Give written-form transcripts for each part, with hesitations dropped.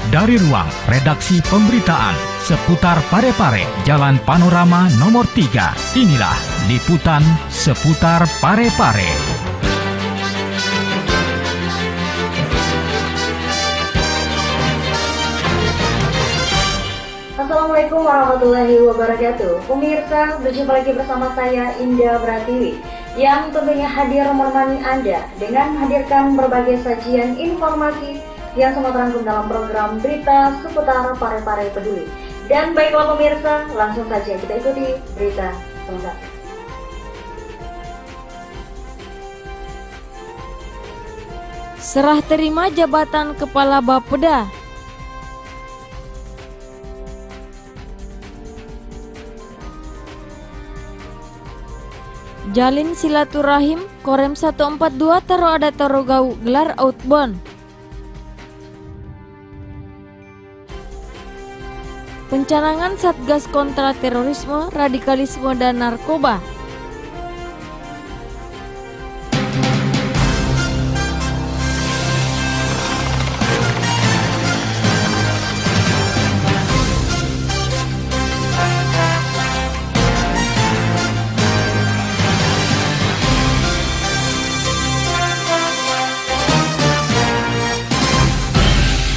Dari ruang redaksi pemberitaan seputar Parepare, Jalan Panorama nomor 3, inilah liputan seputar Parepare. Assalamualaikum warahmatullahi wabarakatuh. Pemirsa, berjumpa lagi bersama saya Indah Pratiwi yang tentunya hadir menemani Anda dengan menghadirkan berbagai sajian informasi yang semua terangkum dalam program berita seputar Parepare Peduli. Dan baiklah pemirsa, langsung saja kita ikuti berita selengkapnya. Serah terima jabatan Kepala Bapeda. Jalin silaturahim, Korem 142 Taruada Tarogau gelar outbound. Pencanangan Satgas Kontra Terorisme, Radikalisme dan Narkoba.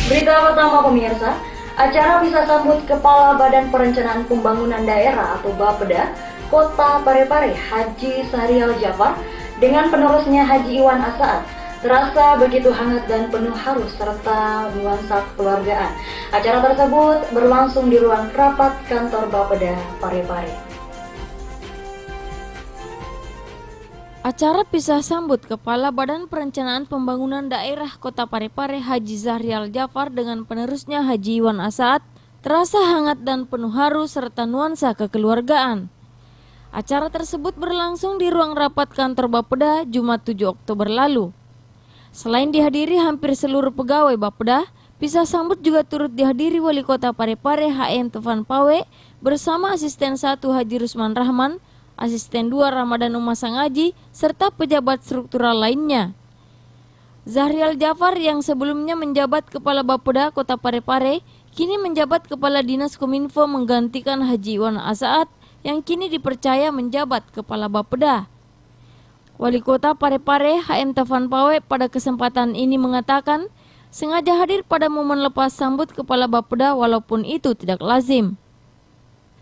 Berita pertama pemirsa, acara bisa sambut Kepala Badan Perencanaan Pembangunan Daerah atau Bapeda Kota Parepare Haji Sahrial Jafar dengan penerusnya Haji Iwan Asaat terasa begitu hangat dan penuh haru serta nuansa kekeluargaan. Acara tersebut berlangsung di ruang rapat kantor Bapeda Parepare. Acara pisah sambut Kepala Badan Perencanaan Pembangunan Daerah Kota Parepare Haji Sahrial Jafar dengan penerusnya Haji Iwan Asaat terasa hangat dan penuh haru serta nuansa kekeluargaan. Acara tersebut berlangsung di ruang rapat kantor Bapeda Jumat 7 Oktober lalu. Selain dihadiri hampir seluruh pegawai Bapeda, pisah sambut juga turut dihadiri Wali Kota Parepare HN Tovan Pawe bersama Asisten 1 Haji Rusman Rahman, Asisten 2 Ramadan Umasang Haji, serta pejabat struktural lainnya. Sahrial Jafar yang sebelumnya menjabat Kepala Bapeda Kota Parepare, kini menjabat Kepala Dinas Kominfo menggantikan Haji Iwan Asaat yang kini dipercaya menjabat Kepala Bapeda. Wali Kota Parepare HM Tovan Pawe pada kesempatan ini mengatakan sengaja hadir pada momen lepas sambut Kepala Bapeda walaupun itu tidak lazim.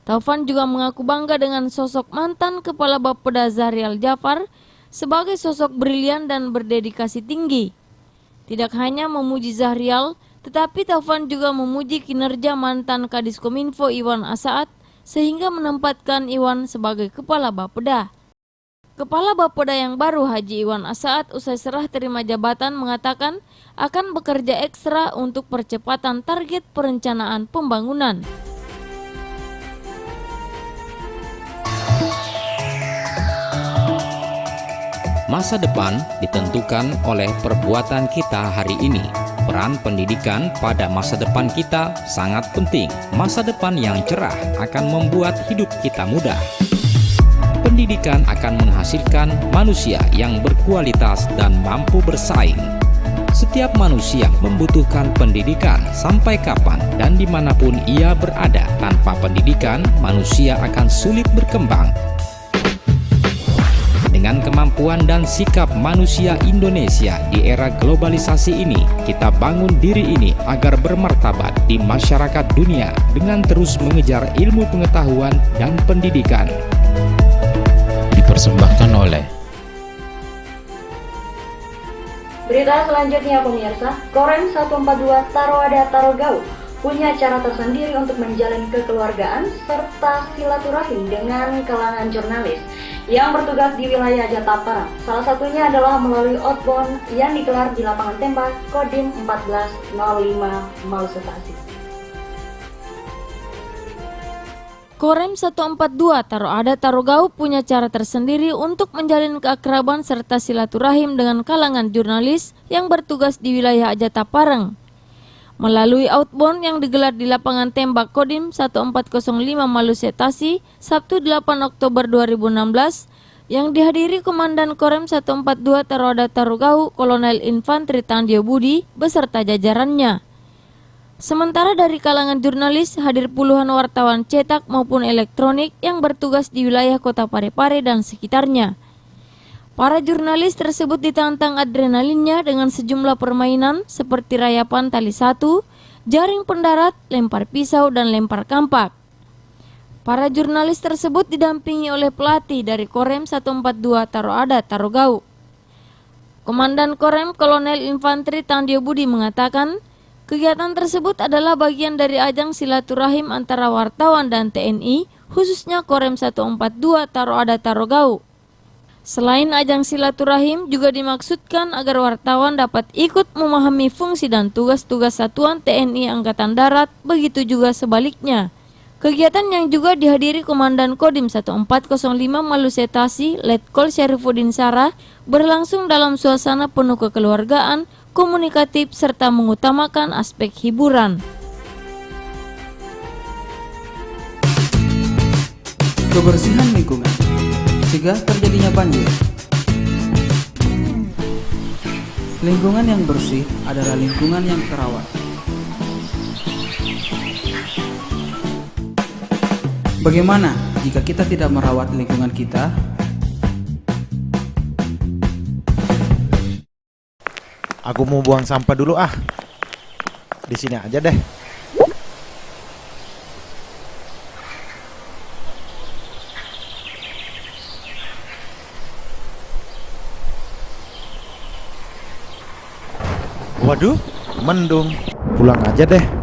Tovan juga mengaku bangga dengan sosok mantan Kepala Bapeda Sahrial Jafar sebagai sosok brilian dan berdedikasi tinggi. Tidak hanya memuji Sahrial, tetapi Tovan juga memuji kinerja mantan Kadis Kominfo Iwan Asaat sehingga menempatkan Iwan sebagai Kepala Bapeda. Kepala Bapeda yang baru Haji Iwan Asaat usai serah terima jabatan mengatakan akan bekerja ekstra untuk percepatan target perencanaan pembangunan. Masa depan ditentukan oleh perbuatan kita hari ini. Peran pendidikan pada masa depan kita sangat penting. Masa depan yang cerah akan membuat hidup kita mudah. Pendidikan akan menghasilkan manusia yang berkualitas dan mampu bersaing. Setiap manusia membutuhkan pendidikan sampai kapan dan dimanapun ia berada. Tanpa pendidikan, manusia akan sulit berkembang. Dengan kemampuan dan sikap manusia Indonesia di era globalisasi ini, kita bangun diri ini agar bermartabat di masyarakat dunia dengan terus mengejar ilmu pengetahuan dan pendidikan. Dipersembahkan oleh Berita selanjutnya pemirsa, Korem 142 Taruada Tarogau punya cara tersendiri untuk menjalin kekeluargaan serta silaturahim dengan kalangan jurnalis yang bertugas di wilayah Jatapara. Salah satunya adalah melalui outbound yang digelar di lapangan tembak Kodim 1405 Maluku Tasik. Korem 142 Taruada Tarogau punya cara tersendiri untuk menjalin keakraban serta silaturahim dengan kalangan jurnalis yang bertugas di wilayah Jatapareng. Melalui outbound yang digelar di lapangan tembak Kodim 1405 Maluku Tasik, Sabtu 8 Oktober 2016, yang dihadiri Komandan Korem 142 Taruada Tarogau Kolonel Infantri Tandio Budi beserta jajarannya. Sementara dari kalangan jurnalis hadir puluhan wartawan cetak maupun elektronik yang bertugas di wilayah Kota Parepare dan sekitarnya. Para jurnalis tersebut ditantang adrenalinnya dengan sejumlah permainan seperti rayapan tali satu, jaring pendarat, lempar pisau, dan lempar kampak. Para jurnalis tersebut didampingi oleh pelatih dari Korem 142 Taroada Tarogau. Komandan Korem Kolonel Infanteri Tandio Budi mengatakan, kegiatan tersebut adalah bagian dari ajang silaturahim antara wartawan dan TNI, khususnya Korem 142 Taroada Tarogau. Selain ajang silaturahim, juga dimaksudkan agar wartawan dapat ikut memahami fungsi dan tugas-tugas satuan TNI Angkatan Darat, begitu juga sebaliknya. Kegiatan yang juga dihadiri Komandan Kodim 1405 Malusetasi, Letkol Syarifuddin Sarah, berlangsung dalam suasana penuh kekeluargaan, komunikatif, serta mengutamakan aspek hiburan. Kebersihan lingkungan, cegah terjadinya banjir. Lingkungan yang bersih adalah lingkungan yang terawat. Bagaimana jika kita tidak merawat lingkungan kita? Aku mau buang sampah dulu ah. Di sini aja deh. Waduh, mendung. Pulang aja deh.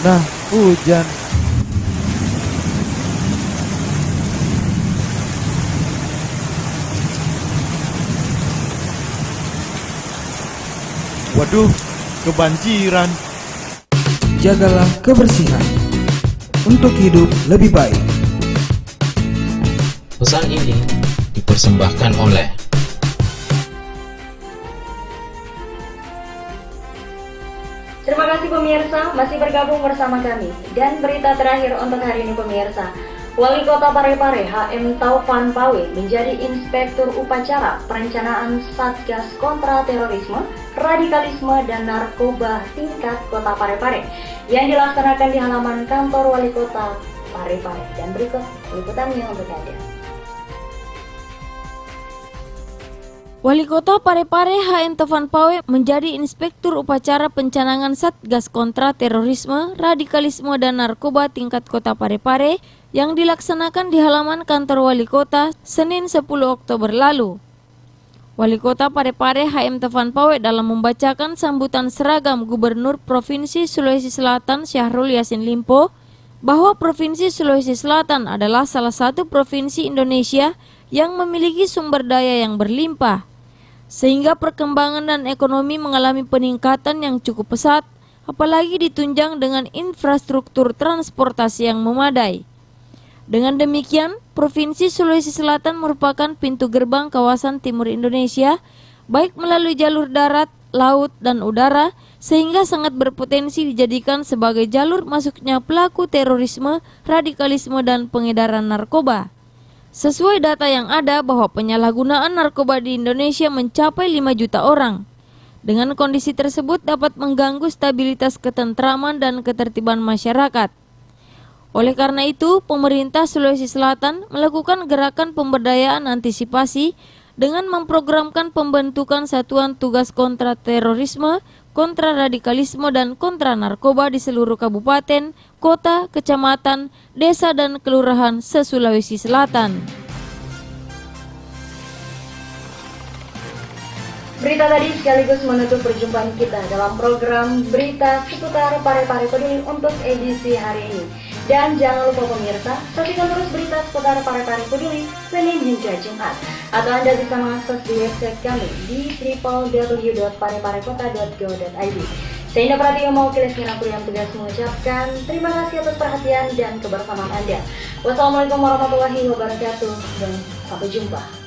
Nah, hujan. Waduh, kebanjiran. Jagalah kebersihan untuk hidup lebih baik. Pesan ini dipersembahkan oleh Terima kasih pemirsa, masih bergabung bersama kami. Dan berita terakhir untuk hari ini pemirsa, Wali Kota Parepare HM Taufan Pawe menjadi Inspektur Upacara Perencanaan Satgas Kontra Terorisme, Radikalisme, dan Narkoba tingkat Kota Parepare yang dilaksanakan di halaman kantor Wali Kota Parepare. Dan berikut liputannya untuk Anda. Wali Kota Parepare HM Taufan Pawe menjadi Inspektur Upacara Pencanangan Satgas Kontra Terorisme, Radikalisme, dan Narkoba tingkat Kota Parepare yang dilaksanakan di halaman kantor Wali Kota Senin 10 Oktober lalu. Wali Kota Parepare HM Taufan Pawe dalam membacakan sambutan seragam Gubernur Provinsi Sulawesi Selatan Syahrul Yassin Limpo bahwa Provinsi Sulawesi Selatan adalah salah satu provinsi Indonesia yang memiliki sumber daya yang berlimpah, sehingga perkembangan dan ekonomi mengalami peningkatan yang cukup pesat, apalagi ditunjang dengan infrastruktur transportasi yang memadai. Dengan demikian, Provinsi Sulawesi Selatan merupakan pintu gerbang kawasan timur Indonesia, baik melalui jalur darat, laut, dan udara, sehingga sangat berpotensi dijadikan sebagai jalur masuknya pelaku terorisme, radikalisme, dan pengedaran narkoba. Sesuai data yang ada bahwa penyalahgunaan narkoba di Indonesia mencapai 5 juta orang. Dengan kondisi tersebut dapat mengganggu stabilitas ketentraman dan ketertiban masyarakat. Oleh karena itu, pemerintah Sulawesi Selatan melakukan gerakan pemberdayaan antisipasi dengan memprogramkan pembentukan satuan tugas kontra terorisme, kontra radikalisme, dan kontra narkoba di seluruh kabupaten, kota, kecamatan, desa, dan kelurahan se-Sulawesi Selatan. Berita tadi sekaligus menutup perjumpaan kita dalam program Berita Seputar Parepare Peduli untuk edisi hari ini. Dan jangan lupa pemirsa, saksikan terus berita seputar Parepare Peduli Senin hingga Jumat. Atau Anda bisa mengakses di website kami di www.pareparekota.go.id. Saya Indah Pratiwi mewakili Esmira yang tugas mengucapkan terima kasih atas perhatian dan kebersamaan Anda. Wassalamualaikum warahmatullahi wabarakatuh dan sampai jumpa.